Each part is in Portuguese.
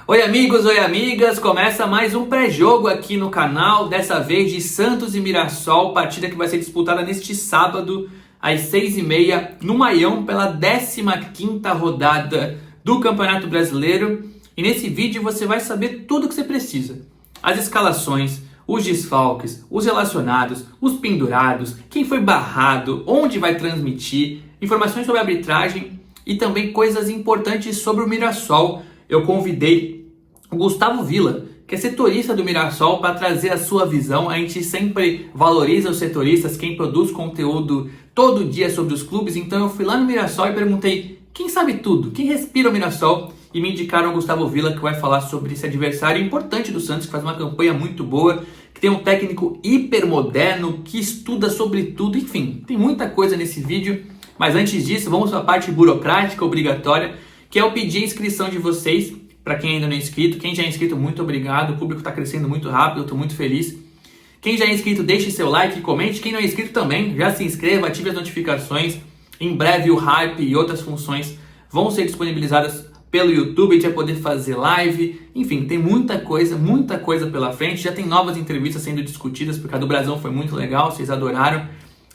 Oi amigos, oi amigas, começa mais um pré-jogo aqui no canal, dessa vez de Santos e Mirassol, partida que vai ser disputada neste sábado às 6h30 no Maião pela 15ª rodada do Campeonato Brasileiro. E nesse vídeo você vai saber tudo o que você precisa: as escalações, os desfalques, os relacionados, os pendurados, quem foi barrado, onde vai transmitir, informações sobre a arbitragem e também coisas importantes sobre o Mirassol. Eu convidei o Gustavo Villa, que é setorista do Mirassol, para trazer a sua visão. A gente sempre valoriza os setoristas, quem produz conteúdo todo dia sobre os clubes. Então eu fui lá no Mirassol e perguntei quem sabe tudo, quem respira o Mirassol, e me indicaram o Gustavo Villa, que vai falar sobre esse adversário importante do Santos, que faz uma campanha muito boa, que tem um técnico hipermoderno, que estuda sobre tudo. Enfim, tem muita coisa nesse vídeo. Mas antes disso, vamos para a parte burocrática obrigatória, que é eu pedir a inscrição de vocês, para quem ainda não é inscrito. Quem já é inscrito, muito obrigado, o público está crescendo muito rápido, eu estou muito feliz. Quem já é inscrito, deixe seu like e comente. Quem não é inscrito também, já se inscreva, ative as notificações. Em breve o Hype e outras funções vão ser disponibilizadas pelo YouTube, a gente vai poder fazer live. Enfim, tem muita coisa pela frente. Já tem novas entrevistas sendo discutidas, porque a do Brasão foi muito legal, vocês adoraram.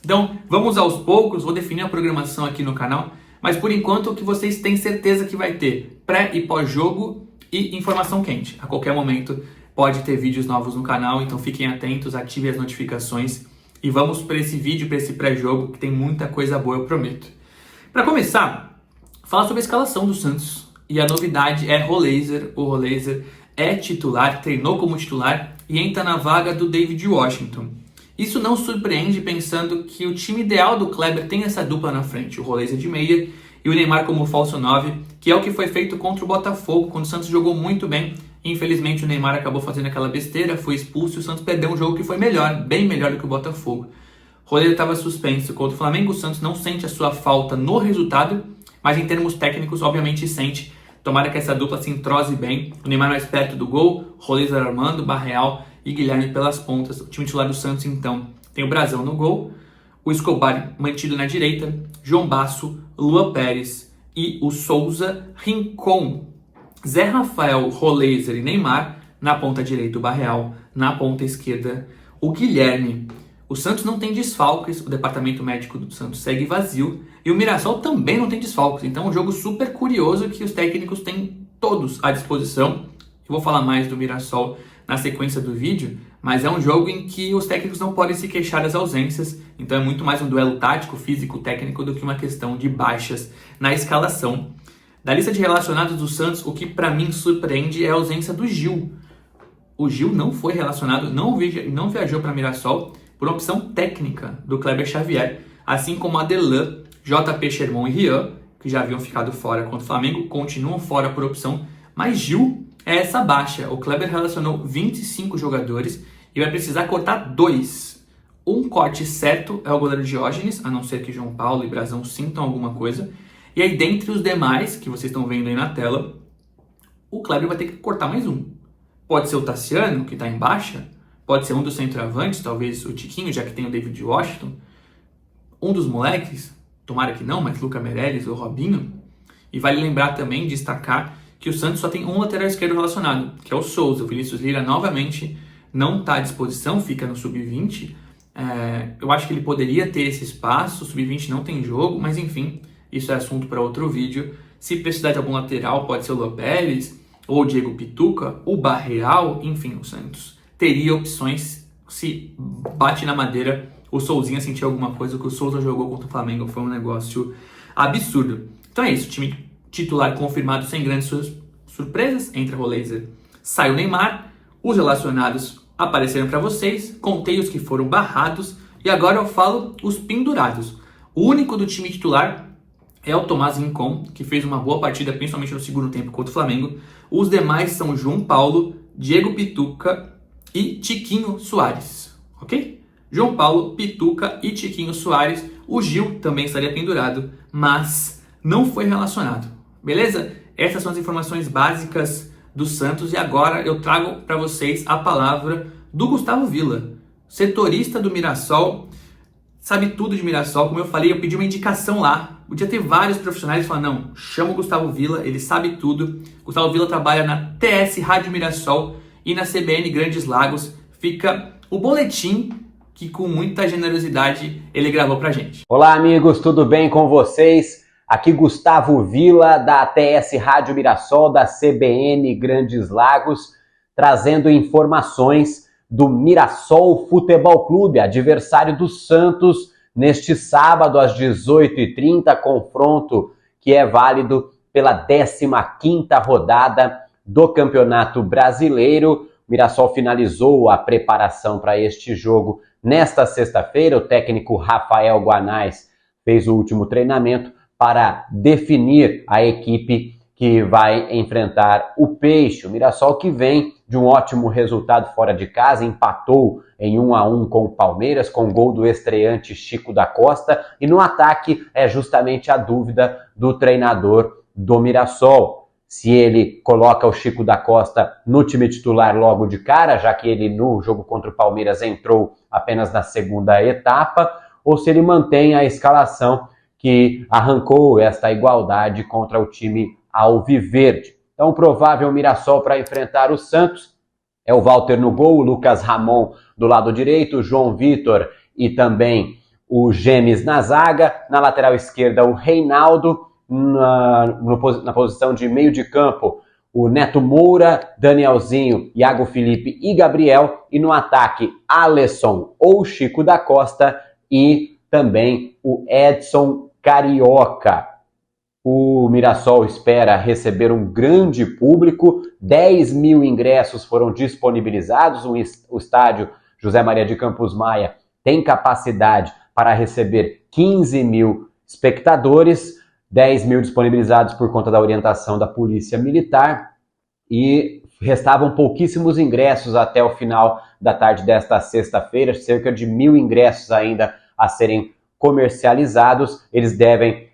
Então, vamos aos poucos, vou definir a programação aqui no canal. Mas por enquanto, o que vocês têm certeza que vai ter: pré e pós-jogo e informação quente. A qualquer momento pode ter vídeos novos no canal, então fiquem atentos, ativem as notificações. E vamos para esse vídeo, para esse pré-jogo, que tem muita coisa boa, eu prometo. Para começar, falar sobre a escalação do Santos. E a novidade é Roleiser. O Roleiser é titular, treinou como titular e entra na vaga do David Washington. Isso não surpreende, pensando que o time ideal do Kleber tem essa dupla na frente: o Roleiser de meia e o Neymar como falso 9, que é o que foi feito contra o Botafogo, quando o Santos jogou muito bem. Infelizmente o Neymar acabou fazendo aquela besteira, foi expulso e o Santos perdeu um jogo que foi melhor, bem melhor do que o Botafogo. O Roleiser estava suspenso contra o Flamengo. O Santos não sente a sua falta no resultado, mas em termos técnicos, obviamente sente. Tomara que essa dupla se entrose bem. O Neymar mais perto do gol, Roleiser armando, Barreal e Guilherme pelas pontas. O time titular do Santos, então, tem o Brasão no gol, o Escobar mantido na direita, João Basso, Luan Pérez e o Souza, Rincon, Zé Rafael, Roleiser e Neymar. Na ponta direita o Barreal, na ponta esquerda o Guilherme. O Santos não tem desfalques, o departamento médico do Santos segue vazio e o Mirassol também não tem desfalques. Então é um jogo super curioso que os técnicos têm todos à disposição. Eu vou falar mais do Mirassol na sequência do vídeo, mas é um jogo em que os técnicos não podem se queixar das ausências. Então é muito mais um duelo tático, físico, técnico do que uma questão de baixas na escalação. Da lista de relacionados do Santos, o que para mim surpreende é a ausência do Gil. O Gil não foi relacionado, não viajou para Mirassol por opção técnica do Kleber Xavier, assim como Adelan, JP, Sherman e Rian, que já haviam ficado fora contra o Flamengo, continuam fora por opção, mas Gil é essa baixa. O Kleber relacionou 25 jogadores e vai precisar cortar 2. Um corte certo é o goleiro Diógenes, a não ser que João Paulo e Brasão sintam alguma coisa. E aí, dentre os demais, que vocês estão vendo aí na tela, o Kleber vai ter que cortar mais um. Pode ser o Tassiano, que está em baixa, pode ser um dos centroavantes, talvez o Tiquinho, já que tem o David Washington, um dos moleques, tomara que não, mas Luca Meirelles ou Robinho. E vale lembrar também, destacar, que o Santos só tem um lateral esquerdo relacionado, que é o Souza. O Vinícius Lira novamente não está à disposição, fica no sub-20. Eu acho que ele poderia ter esse espaço, o sub-20 não tem jogo, mas enfim, isso é assunto para outro vídeo. Se precisar de algum lateral, pode ser o Luan Pérez, ou o Diego Pituca, o Barreal, enfim, o Santos teria opções. Se bate na madeira, o Souzinha sentir alguma coisa. O que o Souza jogou contra o Flamengo foi um negócio absurdo. Então é isso, time titular confirmado sem grandes surpresas. Entra Roleiser, sai o Neymar. Os relacionados apareceram para vocês, contei os que foram barrados e agora eu falo os pendurados. O único do time titular é o Tomás Rincon, que fez uma boa partida, principalmente no segundo tempo contra o Flamengo. Os demais são João Paulo, Diego Pituca e Tiquinho Soares, ok? João Paulo, Pituca e Tiquinho Soares. O Gil também estaria pendurado, mas não foi relacionado. Beleza? Essas são as informações básicas do Santos e agora eu trago para vocês a palavra do Gustavo Villa, setorista do Mirassol, sabe tudo de Mirassol. Como eu falei, eu pedi uma indicação lá Podia ter vários profissionais falando, não, chama o Gustavo Villa, ele sabe tudo. Gustavo Villa trabalha na TS Rádio Mirassol e na CBN Grandes Lagos. Fica o boletim que com muita generosidade ele gravou pra gente. Olá amigos, tudo bem com vocês? Aqui Gustavo Villa da TS Rádio Mirassol, da CBN Grandes Lagos, trazendo informações do Mirassol Futebol Clube, adversário do Santos, neste sábado às 18h30, confronto que é válido pela 15ª rodada do Campeonato Brasileiro. O Mirassol finalizou a preparação para este jogo nesta sexta-feira. O técnico Rafael Guanais fez o último treinamento para definir a equipe que vai enfrentar o Peixe. O Mirassol que vem de um ótimo resultado fora de casa, empatou em 1-1 com o Palmeiras, com gol do estreante Chico da Costa, e no ataque é justamente a dúvida do treinador do Mirassol. Se ele coloca o Chico da Costa no time titular logo de cara, já que ele no jogo contra o Palmeiras entrou apenas na segunda etapa, ou se ele mantém a escalação que arrancou esta igualdade contra o time alviverde. Então, o provável Mirassol para enfrentar o Santos é o Walter no gol, o Lucas Ramon do lado direito, o João Vitor e também o Gemes na zaga. Na lateral esquerda, o Reinaldo. Na posição de meio de campo, o Neto Moura, Danielzinho, Iago Felipe e Gabriel. E no ataque, Alisson ou Chico da Costa e também o Edson Carioca. O Mirassol espera receber um grande público, 10 mil ingressos foram disponibilizados, o estádio José Maria de Campos Maia tem capacidade para receber 15 mil espectadores, 10 mil disponibilizados por conta da orientação da Polícia Militar, e restavam pouquíssimos ingressos até o final da tarde desta sexta-feira, cerca de 1.000 ingressos ainda a serem comercializados. Eles devem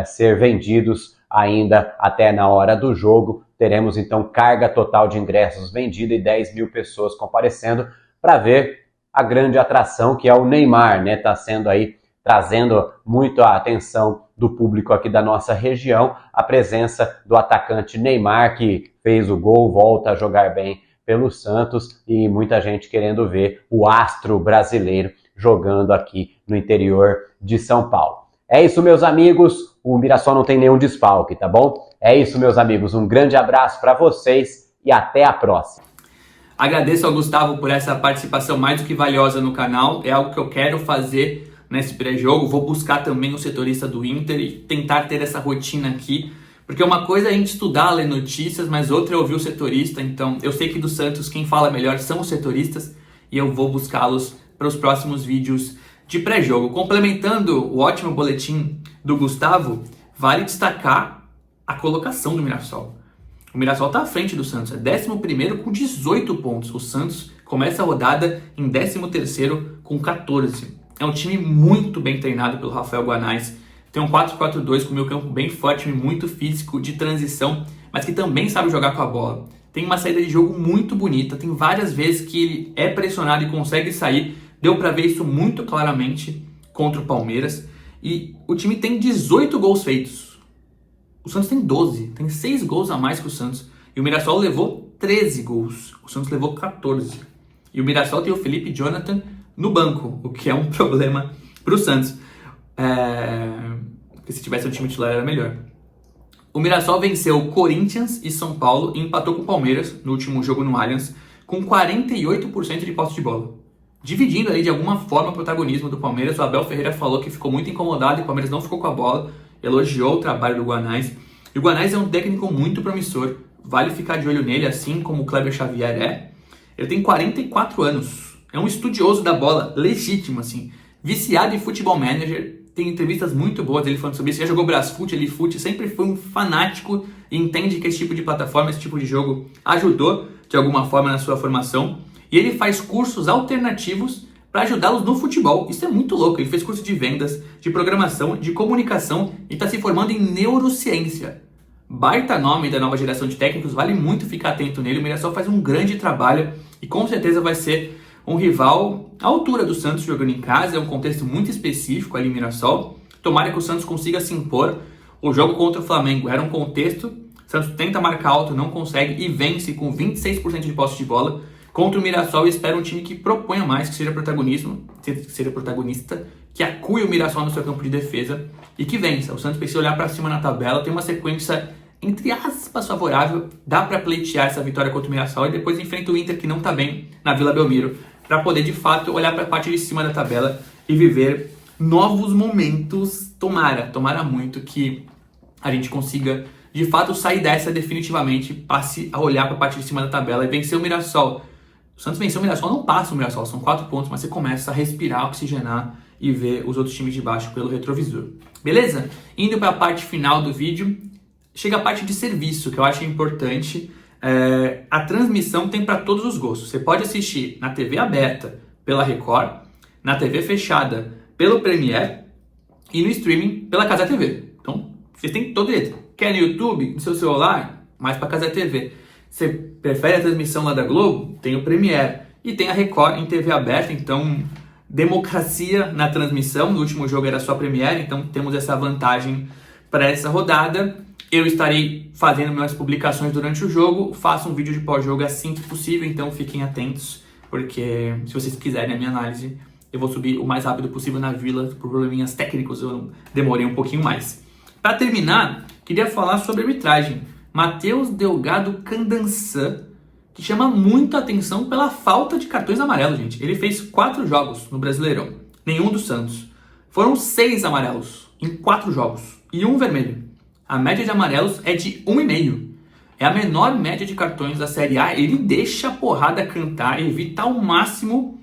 ser vendidos ainda até na hora do jogo. Teremos então carga total de ingressos vendida e 10 mil pessoas comparecendo para ver a grande atração que é o Neymar, né? Está sendo aí, trazendo muito a atenção do público aqui da nossa região, a presença do atacante Neymar, que fez o gol, volta a jogar bem pelo Santos, e muita gente querendo ver o astro brasileiro jogando aqui no interior de São Paulo. É isso, meus amigos, o Mirassol não tem nenhum desfalque, tá bom? É isso, meus amigos, um grande abraço para vocês e até a próxima. Agradeço ao Gustavo por essa participação mais do que valiosa no canal, é algo que eu quero fazer nesse pré-jogo. Vou buscar também o setorista do Inter e tentar ter essa rotina aqui, porque uma coisa é a gente estudar, ler notícias, mas outra é ouvir o setorista. Então eu sei que do Santos quem fala melhor são os setoristas e eu vou buscá-los para os próximos vídeos de pré-jogo. Complementando o ótimo boletim do Gustavo, vale destacar a colocação do Mirassol. O Mirassol está à frente do Santos, é 11º com 18 pontos. O Santos começa a rodada em 13º com 14. É um time muito bem treinado pelo Rafael Guanais. Tem um 4-4-2 com o meio campo bem forte, muito físico, de transição, mas que também sabe jogar com a bola. Tem uma saída de jogo muito bonita, tem várias vezes que ele é pressionado e consegue sair. Deu para ver isso muito claramente contra o Palmeiras. E o time tem 18 gols feitos. O Santos tem 12, tem 6 gols a mais que o Santos. E o Mirassol levou 13 gols, o Santos levou 14. E o Mirassol tem o Felipe Jonathan no banco, o que é um problema para o Santos. Porque se tivesse um time titular era melhor. O Mirassol venceu Corinthians e São Paulo e empatou com o Palmeiras no último jogo no Allianz com 48% de posse de bola, dividindo ali de alguma forma o protagonismo do Palmeiras. O Abel Ferreira falou que ficou muito incomodado e o Palmeiras não ficou com a bola, elogiou o trabalho do Guanais. E o Guanais é um técnico muito promissor, vale ficar de olho nele, assim como o Kleber Xavier é. Ele tem 44 anos, é um estudioso da bola, legítimo, assim, viciado em Futebol Manager. Tem entrevistas muito boas dele falando sobre isso. Já jogou Brasfoot, Elifute, sempre foi um fanático e entende que esse tipo de plataforma, esse tipo de jogo ajudou de alguma forma na sua formação. E ele faz cursos alternativos para ajudá-los no futebol. Isso é muito louco. Ele fez curso de vendas, de programação, de comunicação e está se formando em neurociência. Baita nome da nova geração de técnicos, vale muito ficar atento nele. O Mirassol faz um grande trabalho e com certeza vai ser um rival à altura do Santos jogando em casa. É um contexto muito específico ali em Mirassol, Tomara que o Santos consiga se impor. O jogo contra o Flamengo era um contexto. O Santos tenta marcar alto, não consegue e vence com 26% de posse de bola. Contra o Mirassol, eu espero um time que proponha mais, que seja protagonista, que acue o Mirassol no seu campo de defesa e que vença. O Santos precisa olhar para cima na tabela, tem uma sequência, entre aspas, favorável. Dá para pleitear essa vitória contra o Mirassol e depois enfrenta o Inter, que não tá bem, na Vila Belmiro, para poder, de fato, olhar para a parte de cima da tabela e viver novos momentos. Tomara muito que a gente consiga, de fato, sair dessa definitivamente, passe a olhar para a parte de cima da tabela e vencer o Mirassol. O Santos venceu o Mirassol, não passa o Mirassol, são 4 pontos, mas você começa a respirar, oxigenar e ver os outros times de baixo pelo retrovisor. Beleza? Indo para a parte final do vídeo, chega a parte de serviço, que eu acho importante. A transmissão tem para todos os gostos. Você pode assistir na TV aberta pela Record, na TV fechada pelo Premiere e no streaming pela Cazé TV. Então, você tem todo direito. Quer no YouTube, no seu celular, mais para Cazé TV. Você prefere a transmissão lá da Globo? Tem o Premiere. E tem a Record em TV aberta, então democracia na transmissão. No último jogo era só Premiere, então temos essa vantagem para essa rodada. Eu estarei fazendo minhas publicações durante o jogo, faço um vídeo de pós-jogo assim que possível, então fiquem atentos, porque se vocês quiserem a minha análise, eu vou subir o mais rápido possível na Vila, por probleminhas técnicos, eu demorei um pouquinho mais. Para terminar, queria falar sobre arbitragem. Matheus Delgado Candançã, que chama muito a atenção pela falta de cartões amarelos, gente. Ele fez 4 jogos no Brasileirão, nenhum do Santos. Foram 6 amarelos em 4 jogos e 1 vermelho. A média de amarelos é de 1,5. É a menor média de cartões da Série A. Ele deixa a porrada cantar, evita ao máximo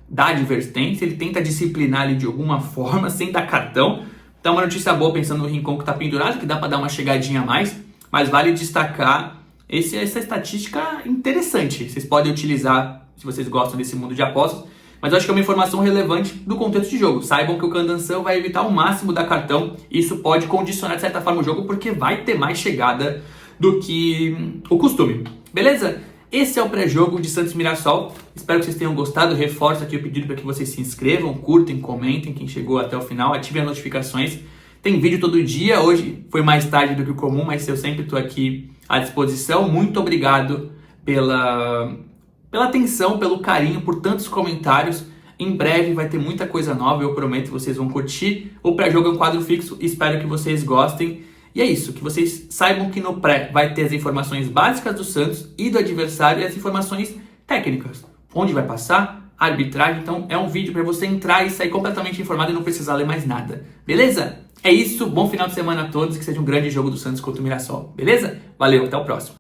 da advertência. Ele tenta disciplinar ali de alguma forma, sem dar cartão. Então, uma notícia boa pensando no Rincon que está pendurado, que dá para dar uma chegadinha a mais. Mas vale destacar essa estatística interessante. Vocês podem utilizar se vocês gostam desse mundo de apostas. Mas eu acho que é uma informação relevante do contexto de jogo. Saibam que o Candançã vai evitar ao máximo dar cartão. Isso pode condicionar de certa forma o jogo, porque vai ter mais chegada do que o costume. Beleza? Esse é o pré-jogo de Santos Mirassol. Espero que vocês tenham gostado. Reforço aqui o pedido para que vocês se inscrevam, curtem, comentem. Quem chegou até o final, ativem as notificações. Tem vídeo todo dia. Hoje foi mais tarde do que o comum, mas eu sempre estou aqui à disposição. Muito obrigado pela atenção, pelo carinho, por tantos comentários. Em breve vai ter muita coisa nova, eu prometo, vocês vão curtir. O pré-jogo é um quadro fixo, espero que vocês gostem. E é isso, que vocês saibam que no pré vai ter as informações básicas do Santos e do adversário e as informações técnicas. Onde vai passar, a arbitragem. Então é um vídeo para você entrar e sair completamente informado e não precisar ler mais nada. Beleza? É isso, bom final de semana a todos e que seja um grande jogo do Santos contra o Mirassol. Beleza? Valeu, até o próximo.